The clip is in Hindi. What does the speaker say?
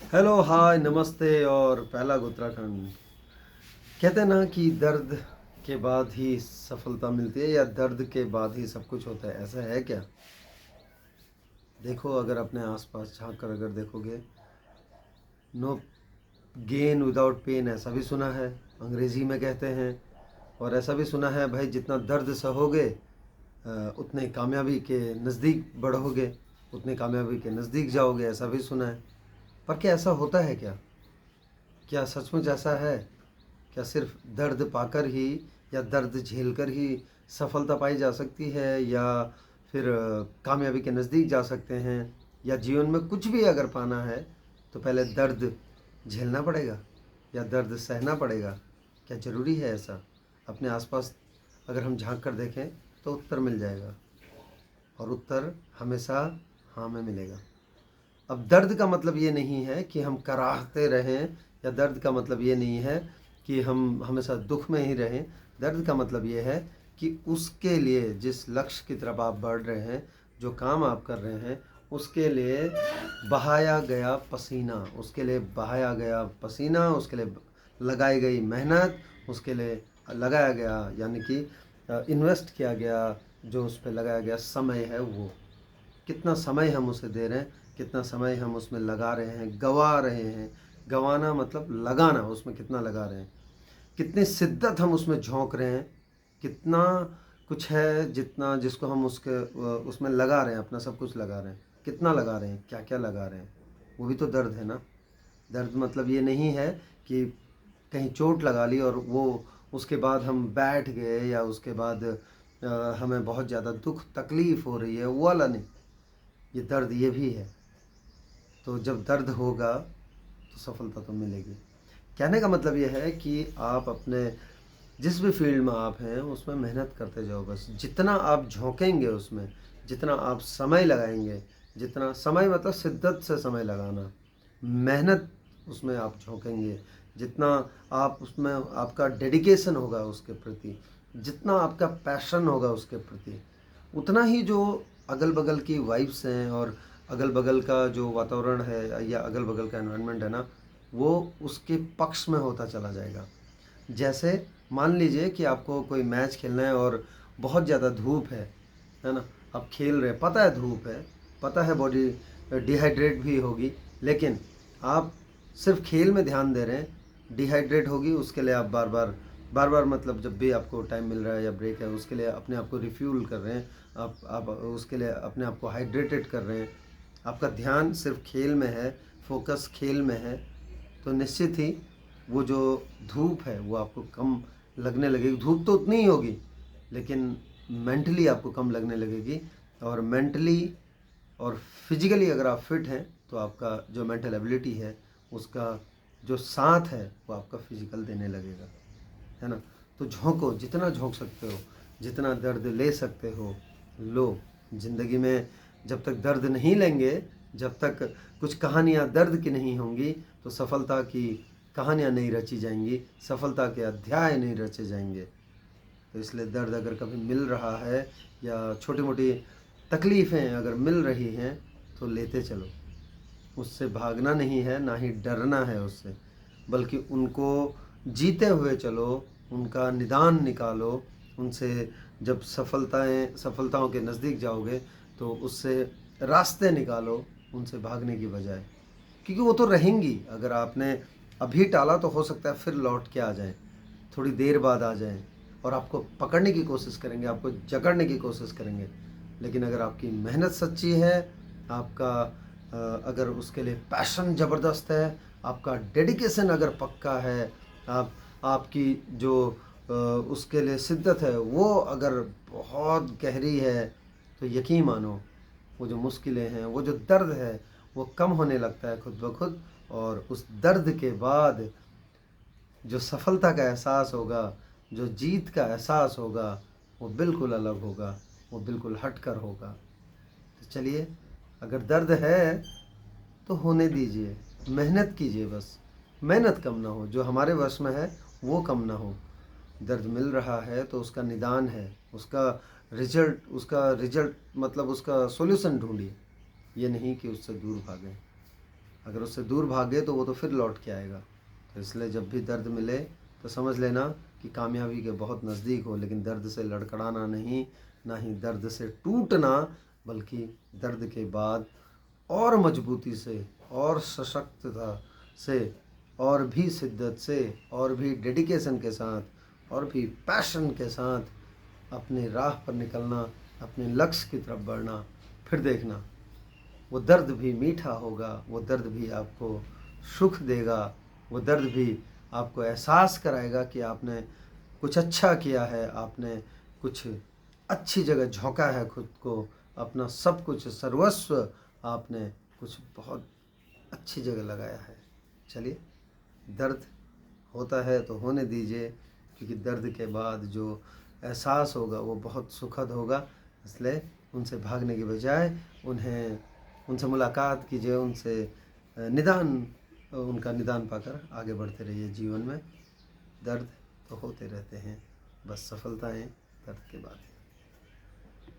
हेलो, हाय, नमस्ते और पहला उत्तराखंड। कहते हैं ना कि दर्द के बाद ही सफलता मिलती है या दर्द के बाद ही सब कुछ होता है, ऐसा है क्या? देखो, अगर अपने आसपास झांक कर अगर देखोगे, नो गेन विदाउट पेन, ऐसा भी सुना है, अंग्रेजी में कहते हैं। और ऐसा भी सुना है भाई, जितना दर्द सहोगे उतने कामयाबी के नज़दीक बढ़ोगे, उतने कामयाबी के नज़दीक जाओगे, ऐसा भी सुना है। पर क्या ऐसा होता है क्या? क्या सचमुच ऐसा है? क्या सिर्फ दर्द पाकर ही या दर्द झेलकर ही सफलता पाई जा सकती है, या फिर कामयाबी के नज़दीक जा सकते हैं? या जीवन में कुछ भी अगर पाना है तो पहले दर्द झेलना पड़ेगा या दर्द सहना पड़ेगा? क्या ज़रूरी है ऐसा? अपने आसपास अगर हम झांक कर देखें तो उत्तर मिल जाएगा, और उत्तर हमेशा हाँ में मिलेगा। अब दर्द का मतलब ये नहीं है कि हम कराहते रहें, या दर्द का मतलब ये नहीं है कि हम हमेशा दुख में ही रहें। दर्द का मतलब ये है कि उसके लिए जिस लक्ष्य की तरफ आप बढ़ रहे हैं, जो काम आप कर रहे हैं, उसके लिए बहाया गया पसीना, उसके लिए बहाया गया पसीना, उसके लिए लगाई गई मेहनत, उसके लिए लगाया गया यानी कि इन्वेस्ट किया गया, जो उस पर लगाया गया समय है, वो कितना समय हम उसे दे रहे हैं, कितना समय हम उसमें लगा रहे हैं, गवा रहे हैं। गंवाना मतलब लगाना, उसमें कितना लगा रहे हैं, कितनी शिद्दत हम उसमें झोंक रहे हैं, कितना कुछ है जितना जिसको हम उसमें लगा रहे हैं, अपना सब कुछ लगा रहे हैं, कितना लगा रहे हैं, क्या क्या लगा रहे हैं, वो भी तो दर्द है ना। दर्द मतलब ये नहीं है कि कहीं चोट लगा ली और वो उसके बाद हम बैठ गए, या उसके बाद हमें बहुत ज़्यादा दुख तकलीफ़ हो रही है, वो वाला नहीं। ये दर्द ये भी है। तो जब दर्द होगा तो सफलता तो मिलेगी। कहने का मतलब ये है कि आप अपने जिस भी फील्ड में आप हैं उसमें मेहनत करते जाओ। बस जितना आप झोंकेंगे उसमें, जितना आप समय लगाएंगे, जितना समय मतलब शिद्दत से समय लगाना, मेहनत उसमें आप झोंकेंगे, जितना आप उसमें आपका डेडिकेशन होगा उसके प्रति, जितना आपका पैशन होगा उसके प्रति, उतना ही जो अगल बगल की वाइब्स हैं और अगल बगल का जो वातावरण है या अगल बगल का एनवायरनमेंट है ना, वो उसके पक्ष में होता चला जाएगा। जैसे मान लीजिए कि आपको कोई मैच खेलना है और बहुत ज़्यादा धूप है ना। आप खेल रहे हैं, पता है धूप है, पता है बॉडी डिहाइड्रेट भी होगी, लेकिन आप सिर्फ खेल में ध्यान दे रहे हैं। डिहाइड्रेट होगी, उसके लिए आप बार बार मतलब जब भी आपको टाइम मिल रहा है या ब्रेक है, उसके लिए अपने आप को रिफ्यूल कर रहे हैं। आप उसके लिए अपने आप को हाइड्रेटेड कर रहे हैं। आपका ध्यान सिर्फ खेल में है, फोकस खेल में है, तो निश्चित ही वो जो धूप है वो आपको कम लगने लगेगी। धूप तो उतनी ही होगी, लेकिन मेंटली आपको कम लगने लगेगी। और मेंटली और फिजिकली अगर आप फिट हैं तो आपका जो मेंटल एबिलिटी है, उसका जो साथ है वो आपका फिजिकल देने लगेगा, है ना। तो झोंको, जितना झोंक सकते हो, जितना दर्द ले सकते हो लो। ज़िंदगी में जब तक दर्द नहीं लेंगे, जब तक कुछ कहानियाँ दर्द की नहीं होंगी, तो सफलता की कहानियाँ नहीं रची जाएंगी, सफलता के अध्याय नहीं रचे जाएंगे। तो इसलिए दर्द अगर कभी मिल रहा है या छोटी मोटी तकलीफ़ें अगर मिल रही हैं, तो लेते चलो। उससे भागना नहीं है, ना ही डरना है उससे, बल्कि उनको जीते हुए चलो, उनका निदान निकालो। उनसे जब सफलताओं के नज़दीक जाओगे तो उससे रास्ते निकालो, उनसे भागने की बजाय। क्योंकि वो तो रहेंगी। अगर आपने अभी टाला तो हो सकता है फिर लौट के आ जाएं, थोड़ी देर बाद आ जाएं और आपको पकड़ने की कोशिश करेंगे, आपको जकड़ने की कोशिश करेंगे। लेकिन अगर आपकी मेहनत सच्ची है, आपका अगर उसके लिए पैशन ज़बरदस्त है, आपका डेडिकेशन अगर पक्का है, आप आपकी जो उसके लिए शिद्दत है वो अगर बहुत गहरी है, तो यकीन मानो वो जो मुश्किलें हैं, वो जो दर्द है, वो कम होने लगता है खुद ब खुद। और उस दर्द के बाद जो सफलता का एहसास होगा, जो जीत का एहसास होगा, वो बिल्कुल अलग होगा, वो बिल्कुल हटकर होगा। तो चलिए, अगर दर्द है तो होने दीजिए, मेहनत कीजिए। बस मेहनत कम ना हो, जो हमारे वश में है वो कम ना हो। दर्द मिल रहा है तो उसका निदान है, उसका रिजल्ट मतलब उसका सॉल्यूशन ढूंढिए, ये नहीं कि उससे दूर भागें। अगर उससे दूर भागे तो वो तो फिर लौट के आएगा। तो इसलिए जब भी दर्द मिले तो समझ लेना कि कामयाबी के बहुत नज़दीक हो, लेकिन दर्द से लड़खड़ाना नहीं, ना ही दर्द से टूटना, बल्कि दर्द के बाद और मजबूती से और सशक्तता से और भी शिद्दत से और भी डेडिकेशन के साथ और भी पैशन के साथ अपनी राह पर निकलना, अपने लक्ष्य की तरफ बढ़ना। फिर देखना वो दर्द भी मीठा होगा, वो दर्द भी आपको सुख देगा, वो दर्द भी आपको एहसास कराएगा कि आपने कुछ अच्छा किया है, आपने कुछ अच्छी जगह झोंका है खुद को, अपना सब कुछ सर्वस्व आपने कुछ बहुत अच्छी जगह लगाया है। चलिए, दर्द होता है तो होने दीजिए, क्योंकि दर्द के बाद जो एहसास होगा वो बहुत सुखद होगा। इसलिए उनसे भागने की बजाय उनसे मुलाकात कीजिए, उनसे उनका निदान पाकर आगे बढ़ते रहिए जीवन में। दर्द तो होते रहते हैं, बस सफलताएं दर्द के बाद ही।